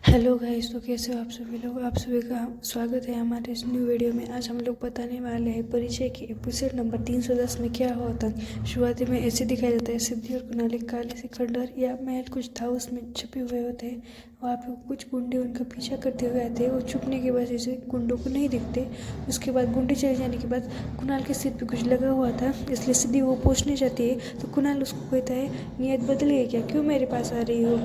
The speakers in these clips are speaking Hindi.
हेलो गाइस, तो कैसे हो आप सभी लोग। आप सभी का स्वागत है हमारे इस न्यू वीडियो में। आज हम लोग बताने वाले हैं परिचय के एपिसोड नंबर 310 में क्या हुआ था। शुरुआती में ऐसे दिखाया जाता है, सिद्धि और कुणाल एक काले से खंडहर या महल कुछ था, उसमें छुपे हुए होते हैं। वहाँ पे कुछ गुंडे उनका पीछा करते हुए आते हैं। वो छुपने की वजह से गुंडों को नहीं दिखते। उसके बाद गुंडे चले जाने के बाद कुणाल के सिर पे कुछ लगा हुआ था, इसलिए सिद्धि वो पूछने जाती है तो कुणाल उसको कहता है, नीयत बदल गई क्या, क्यों मेरे पास आ रही हो।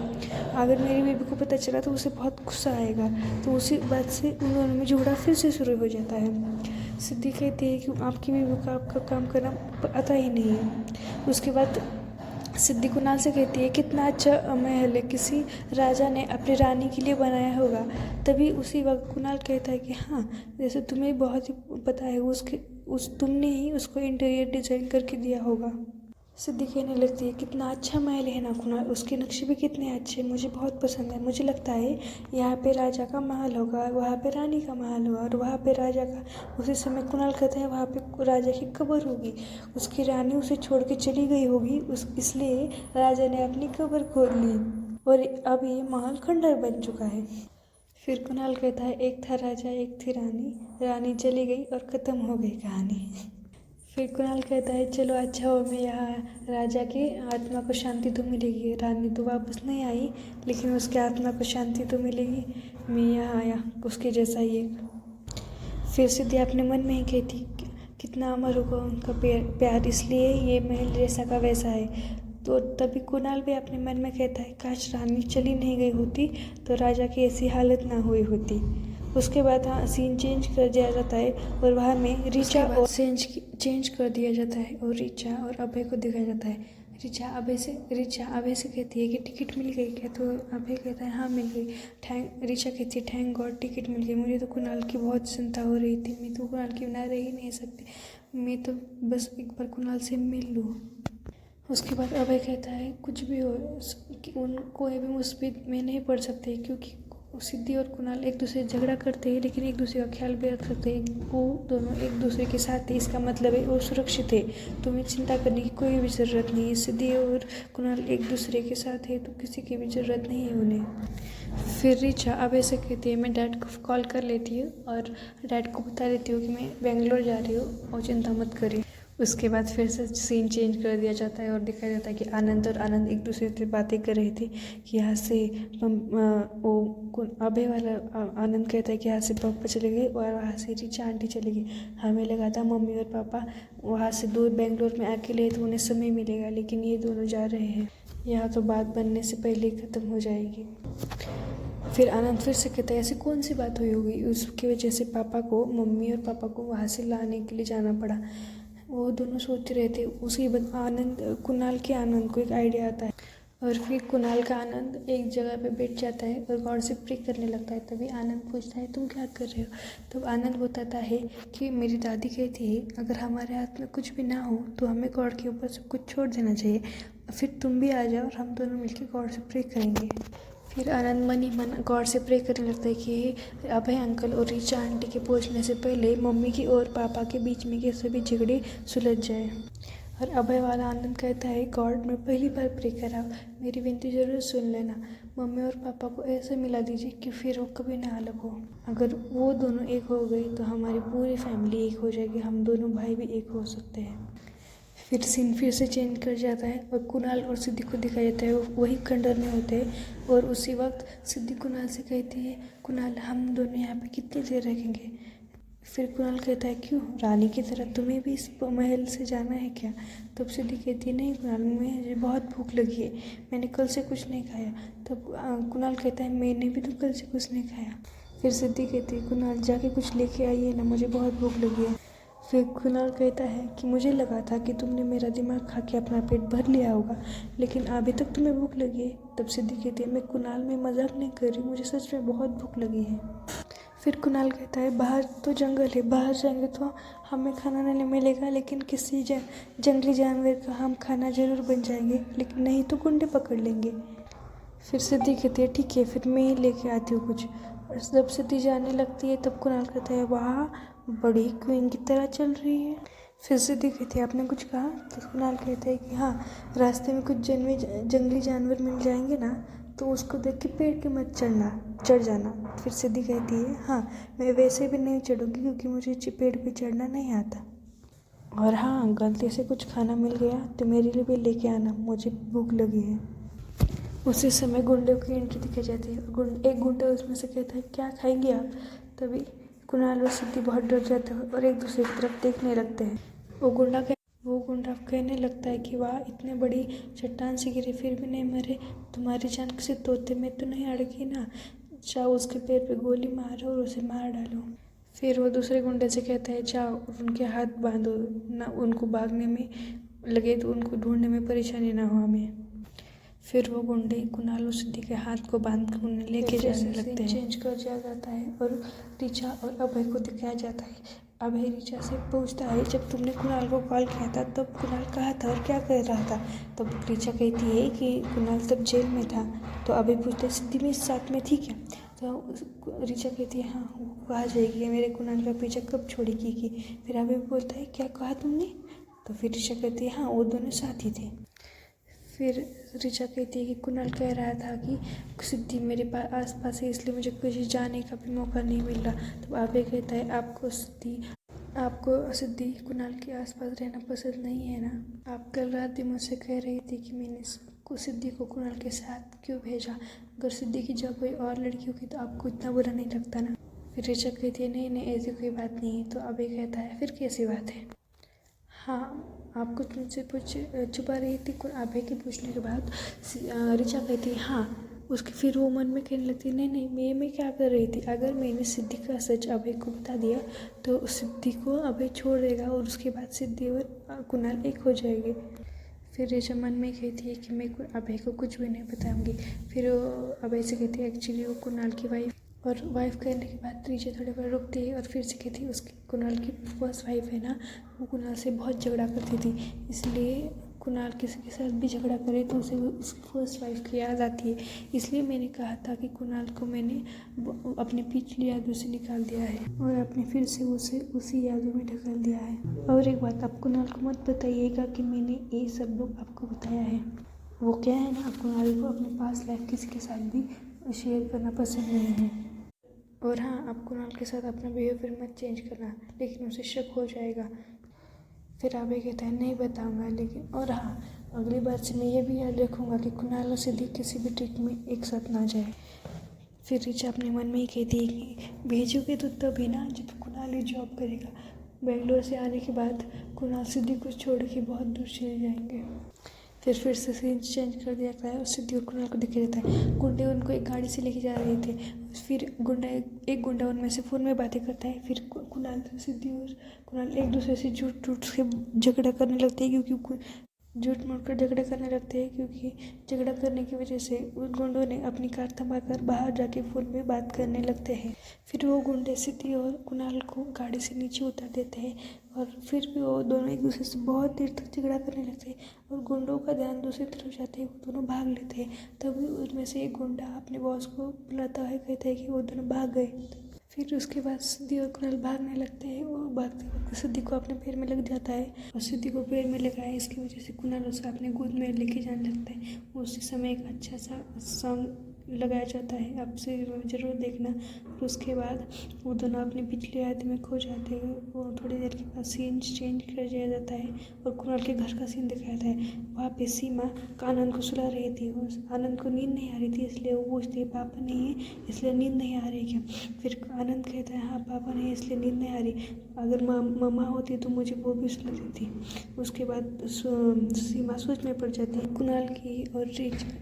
अगर मेरी बेबी को पता चला तो उसे बहुत गुस्सा आएगा। तो उसी बात से उन दोनों में झगड़ा फिर से शुरू हो जाता है। सिद्धि कहती है कि आपकी बेबी को आपका काम करना आता ही नहीं है। उसके बाद सिद्धि कुणाल से कहती है, कितना अच्छा महल है, किसी राजा ने अपनी रानी के लिए बनाया होगा। तभी उसी वक्त कुणाल कहता है कि हाँ, जैसे तुम्हें बहुत ही पता है, तुमने ही उसको इंटीरियर डिजाइन करके दिया होगा। सिद्धि कहने लगती है, कितना अच्छा महल है ना कुणाल, उसके नक्शे भी कितने अच्छे, मुझे बहुत पसंद है। मुझे लगता है यहाँ पे राजा का महल होगा, वहाँ पे रानी का महल होगा और वहाँ पे राजा का। उसी समय कुणाल कहता है, वहाँ पे राजा की कब्र होगी, उसकी रानी उसे छोड़ के चली गई होगी, इसलिए राजा ने अपनी कब्र खोद ली और अब ये महल खंडहर बन चुका है। फिर कुणाल कहता है, एक था राजा एक थी रानी, रानी चली गई और ख़त्म हो गई कहानी। फिर कुणाल कहता है, चलो अच्छा हो, मैं यहाँ राजा की आत्मा को शांति तो मिलेगी। रानी तो वापस नहीं आई, लेकिन उसकी आत्मा को शांति तो मिलेगी। मैं यहाँ आया उसके जैसा ही एक। फिर सिद्धि अपने मन में ही कहती, कितना अमर होगा उनका प्यार, इसलिए ये महल जैसा का वैसा है। तो तभी कुणाल भी अपने मन में कहता है, काश रानी चली नहीं गई होती तो राजा की ऐसी हालत ना हुई होती। उसके बाद हाँ, सीन चेंज कर दिया जाता है और वहाँ में ऋचा और चेंज कर दिया जाता है और ऋचा और अभय को दिखाया जाता है। ऋचा अभय से कहती है कि टिकट मिल गई क्या, तो अभय कहता है हाँ मिल गई। ऋचा कहती है, थैंक गॉड टिकट मिल गई, मुझे तो कुणाल की बहुत चिंता हो रही थी, मैं तो कुणाल के बिना रह ही नहीं सकती, मैं तो बस एक बार कुणाल से मिल लूँ। उसके बाद अभय कहता है, कुछ भी हो, कोई भी मुसीबत में नहीं पड़ सकते, क्योंकि सिद्धि और कुणाल एक दूसरे से झगड़ा करते हैं लेकिन एक दूसरे का ख्याल भी रख सकते हैं। वो दोनों एक दूसरे के साथ है, इसका मतलब है वो सुरक्षित है, तुम्हें चिंता करने की कोई भी ज़रूरत नहीं है। सिद्धि और कुणाल एक दूसरे के साथ है तो किसी की भी ज़रूरत नहीं है उन्हें। फिर ऋचा अभय से कहती है, मैं डैड को कॉल कर लेती हूँ और डैड को बता देती हूँ कि मैं बेंगलोर जा रही हूँ और चिंता मत करिए। उसके बाद फिर से सीन चेंज कर दिया जाता है और दिखाया जाता है कि आनंद एक दूसरे से बातें कर रहे थे कि यहाँ से अभय वाला आनंद कहता है कि यहाँ से पापा चले गए और वहाँ से ऋचा आंटी चली गई। हमें लगा था मम्मी और पापा वहाँ से दूर बेंगलोर में अकेले हैं तो उन्हें समय मिलेगा, लेकिन ये दोनों जा रहे हैं, यहाँ तो बात बनने से पहले ही ख़त्म हो जाएगी। फिर आनंद फिर से कहता है, ऐसी कौन सी बात हुई होगी उसकी वजह से मम्मी और पापा को वहाँ से लाने के लिए जाना पड़ा। वो दोनों सोचते रहते। उसके बाद कुणाल के आनंद को एक आइडिया आता है और फिर कुणाल का आनंद एक जगह पे बैठ जाता है और गॉड से प्रे करने लगता है। तभी आनंद पूछता है, तुम क्या कर रहे हो। तो आनंद बताता है कि मेरी दादी कहती है, अगर हमारे हाथ में कुछ भी ना हो तो हमें गॉड के ऊपर सब कुछ छोड़ देना चाहिए, फिर तुम भी आ जाओ और हम दोनों मिलकर गॉड से प्रे करेंगे। फिर आनंद मन ही मन गॉड से प्रे करने लगता है कि अभय अंकल और ऋचा आंटी के पहुंचने से पहले मम्मी की और पापा के बीच में के सभी झगड़े सुलझ जाए। और अभय वाला आनंद कहता है, गॉड मैं पहली बार प्रे कर रहा हूँ, मेरी विनती जरूर सुन लेना, मम्मी और पापा को ऐसे मिला दीजिए कि फिर वो कभी ना अलग हो। अगर वो दोनों एक हो गए तो हमारी पूरी फैमिली एक हो जाएगी, हम दोनों भाई भी एक हो सकते हैं। फिर सीन फिर से चेंज कर जाता है और कुणाल और सिद्धि को दिखाया जाता है, वही खंडहर में होते हैं। और उसी वक्त सिद्धि कुणाल से कहती है, कुणाल हम दोनों यहाँ पे कितनी देर रहेंगे। फिर कुणाल कहता है, क्यों, रानी की तरह तुम्हें भी इस महल से जाना है क्या। तब सिद्धि कहती है, नहीं कुणाल, मुझे बहुत भूख लगी है, मैंने कल से कुछ नहीं खाया। तब कुणाल कहता है, मैंने भी तो कल से कुछ नहीं खाया। फिर सिद्धि कहती है, कुणाल जाके कुछ लेके आइए ना, मुझे बहुत भूख लगी है। फिर कुणाल कहता है कि मुझे लगा था कि तुमने मेरा दिमाग खा के अपना पेट भर लिया होगा, लेकिन अभी तक तुम्हें भूख लगी है। तब सिद्धि कहती है, मैं कुणाल में मजाक नहीं कर रही, मुझे सच में बहुत भूख लगी है। फिर कुणाल कहता है, बाहर तो जंगल है, बाहर जाएंगे तो हमें खाना नहीं मिलेगा, लेकिन किसी जंगली जानवर का हम खाना जरूर बन जाएंगे, लेकिन नहीं तो गुंडे पकड़ लेंगे। फिर सिद्धि कहती है, ठीक है, फिर मैं ही लेके आती हूँ कुछ। और जब सिद्धि जाने लगती है तब कुणाल कहता है, वाह, बड़ी क्वीन की तरह चल रही है। फिर सिद्धि कहती है, आपने कुछ कहा। तो कुणाल कहता है कि हाँ, रास्ते में कुछ जंगली जानवर मिल जाएंगे ना तो उसको देख के पेड़ के मत चढ़ जाना। फिर सिद्धि कहती है हाँ मैं वैसे भी नहीं चढ़ूँगी क्योंकि मुझे पेड़ पे चढ़ना नहीं आता। और हाँ गलती से कुछ खाना मिल गया तो मेरे लिए भी लेके आना, मुझे भूख लगी है। उसी समय गुंडे की एंट्री दिखाई जाती है। एक गुंडा उसमें से कहता है क्या खाएंगे आप। तभी कुणाल और सिद्धि बहुत डर जाते हैं और एक दूसरे की तरफ देखने लगते हैं। वो गुंडा कहने लगता है कि वाह इतने बड़ी चट्टान से गिरे फिर भी नहीं मरे, तुम्हारी जान किसी तोते में तो नहीं अड़की ना, जाओ उसके पैर पे गोली मारो और उसे मार डालो। फिर वो दूसरे गुंडे से कहता है जाओ और उनके हाथ बांधो ना, उनको भागने में लगे तो उनको ढूंढने में परेशानी ना हो हमें। फिर वो गुंडे कुणाल और सिद्धि के हाथ को बांध कर उन्हें लेके जाने लगते हैं। चेंज कर दिया जाता है और ऋचा और अभय को दिखाया जाता है। अभय ऋचा से पूछता है जब तुमने कुणाल को कॉल किया था तब कुणाल कहाँ था और क्या कर रहा था। तब ऋचा कहती है कि कुणाल तब जेल में था। तो अभय पूछता है सिद्धि में साथ में थी क्या। तो ऋचा कहती है हाँ वो आ जाएगी, मेरे कुणाल का पीछा कब छोड़ेगी की। फिर अभय बोलता है क्या कहा तुमने। तो फिर ऋचा कहती है हाँ वो दोनों साथ ही थे। फिर ऋचा कहती है कि कुणाल कह रहा था कि सिद्धि मेरे पास आसपास है इसलिए मुझे कहीं जाने का भी मौका नहीं मिल रहा। तो अभय कहता है आपको सिद्धि कुणाल के आसपास रहना पसंद नहीं है ना। आप कल रात भी मुझसे कह रही थी कि मैंने सिद्धि को कुणाल के साथ क्यों भेजा, अगर सिद्धि की जगह कोई और लड़की होगी तो आपको इतना बुरा नहीं लगता ना। फिर ऋचा कहती है नहीं ऐसी कोई बात नहीं है। तो अभय कहता है फिर कैसी बात है। हाँ आप कुछ मुझसे छुपा रही थी। अभय के पूछने के बाद ऋचा कहती है हाँ। उसके फिर वो मन में कहने लगती है नहीं मैं क्या कर रही थी, अगर मैंने सिद्धि का सच अभय को बता दिया तो सिद्धि को अभय छोड़ देगा और उसके बाद सिद्धि और कुणाल एक हो जाएंगे। फिर ऋचा मन में कहती है कि मैं अभय को कुछ भी नहीं बताऊंगी। फिर अभय से कहती है एक्चुअली वो कुणाल की वाइफ कहने के बाद ऋचा थोड़ी बार रुकती है और फिर से कहती है उसकी कुणाल की फर्स्ट वाइफ है ना, वो कुणाल से बहुत झगड़ा करती थी, इसलिए कुणाल किसी के साथ भी झगड़ा करे तो उसे उसकी फर्स्ट वाइफ की याद आती है। इसलिए मैंने कहा था कि कुणाल को मैंने अपनी पिछली यादों से निकाल दिया है और आपने फिर से उसे उसी यादों में ढकेल दिया है। और एक बात आप कुणाल को मत बताइएगा कि मैंने ये सब लोग आपको बताया है। वो क्या है ना, कुणाल को अपने पास लाइफ किसी के साथ भी शेयर करना पसंद नहीं है। और हाँ आप कुणाल के साथ अपना बिहेवियर मत चेंज करना, लेकिन उसे शक हो जाएगा। फिर अभय कहता है नहीं बताऊंगा लेकिन, और हाँ अगली बार से मैं ये भी याद रखूँगा कि कुणाल और सिद्धि किसी भी ट्रिप में एक साथ ना जाए। फिर ऋचा अपने मन में ही कहती है कि भेजोगे तो तभी ना जब कुणाल ही जॉब करेगा। बेंगलोर से आने के बाद कुणाल सिद्धि को छोड़ के बहुत दूर चले जाएंगे। फिर से सीन चेंज कर दिया जाता है और सिद्धि और कुणाल को दिखाया जाता है। गुंडे उनको एक गाड़ी से लेके जा रहे थे। फिर एक गुंडा उनमें से फ़ोन में बातें करता है। फिर कुणाल सिद्धि और कुणाल एक दूसरे से झूठ के झगड़ा करने लगते हैं क्योंकि झूठ मूठ झगड़ा करने लगते हैं क्योंकि झगड़ा करने की वजह से उन गुंडों ने अपनी कार थमाकर बाहर जाके फ़ोन पे बात करने लगते हैं। फिर वो गुंडे सिद्धि और कुणाल को गाड़ी से नीचे उतार देते हैं और फिर भी वो दोनों एक दूसरे से बहुत देर तक झगड़ा करने लगते हैं और गुंडों का ध्यान दूसरी तरफ जाते हैं, वो दोनों भाग लेते हैं। तभी उनमें से एक गुंडा अपने बॉस को बुलाता है, कहता है कि वो दोनों भाग गए। फिर उसके बाद सिद्धि और कुणाल भागने लगते हैं और भागते वक्त सिद्धि को अपने पैर में लग जाता है और सिद्धि को पैर में लगा है, इसकी वजह से कुणाल उसे अपने गोद में लेके जाने लगता है। उसी समय एक अच्छा सा सॉन्ग लगाया जाता है, आप ज़रूर देखना। और उसके बाद वो दोनों अपनी पिछली याद में खो जाते हैं। वो थोड़ी देर के बाद सीन चेंज कर दिया जाता है और कुणाल के घर का सीन दिखाया जाता है। वहाँ पे सीमा आनंद को सुला रही थी, आनंद को नींद नहीं आ रही थी, इसलिए वो पूछती है पापा नहीं है इसलिए नींद नहीं आ रही क्या। फिर आनंद कहता है हाँ पापा नहीं इसलिए नींद नहीं आ रही, अगर मम्मा होती तो मुझे वो भी सुला देती। उसके बाद सीमा सोच में पड़ जाती है। कुणाल की और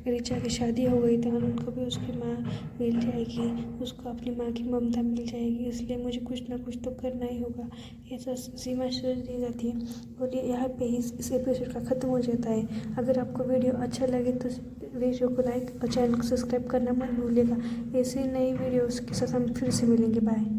ऋचा की शादी हो गई तो आनंद को भी उसकी माँ मिल जाएगी, उसको अपनी माँ की ममता मिल जाएगी, इसलिए मुझे कुछ ना कुछ तो करना ही होगा, ऐसा सीमा सोच दी जाती है। और ये यहाँ पे ही इस एपिसोड का ख़त्म हो जाता है। अगर आपको वीडियो अच्छा लगे तो वीडियो को लाइक और चैनल को सब्सक्राइब करना मत भूलिएगा। ऐसे नई वीडियोस के साथ हम फिर से मिलेंगे। बाय।